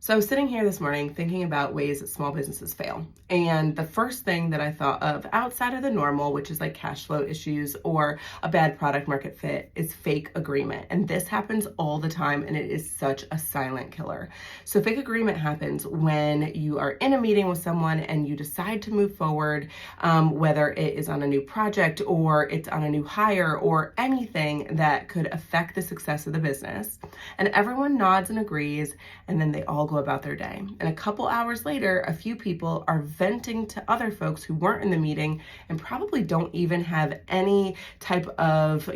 So I was sitting here this morning thinking about ways that small businesses fail. And the first thing that I thought of outside of the normal, which is like cash flow issues or a bad product market fit, is fake agreement. And this happens all the time and it is such a silent killer. So fake agreement happens when you are in a meeting with someone and you decide to move forward, whether it is on a new project or it's on a new hire or anything that could affect the success of the business. And everyone nods and agrees, and then they all go about their day. And a couple hours later, a few people are venting to other folks who weren't in the meeting and probably don't even have any type of,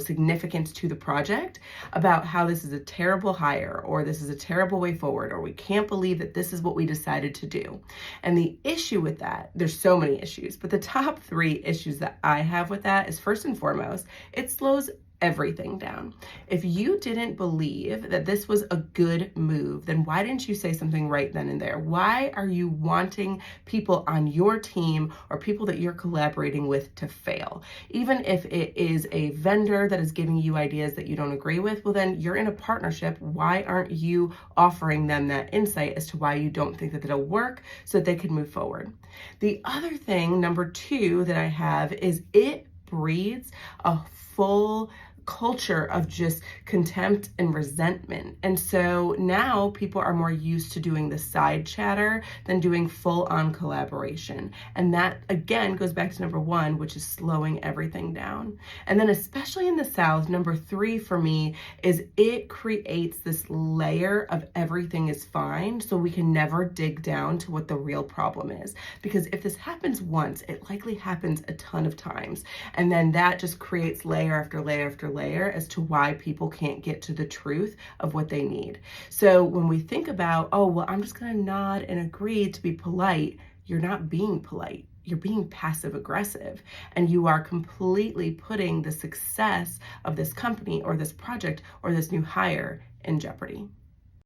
significance to the project about how this is a terrible hire or this is a terrible way forward or we can't believe that this is what we decided to do. And the issue with that, there's so many issues, but the top three issues that I have with that is first and foremost, it slows everything down. If you didn't believe that this was a good move, then why didn't you say something right then and there? Why are you wanting people on your team or people that you're collaborating with to fail? Even if it is a vendor that is giving you ideas that you don't agree with, well, then you're in a partnership. Why aren't you offering them that insight as to why you don't think that it'll work so that they can move forward? The other thing, number two, that I have is it breeds a full culture of just contempt and resentment. And so now people are more used to doing the side chatter than doing full on collaboration. And that again goes back to number one, which is slowing everything down. And then especially in the South, number three for me is it creates this layer of everything is fine. So we can never dig down to what the real problem is. Because if this happens once, it likely happens a ton of times. And then that just creates layer after layer after layer as to why people can't get to the truth of what they need. So when we think about, oh, well, I'm just going to nod and agree to be polite, you're not being polite. You're being passive aggressive, and you are completely putting the success of this company or this project or this new hire in jeopardy.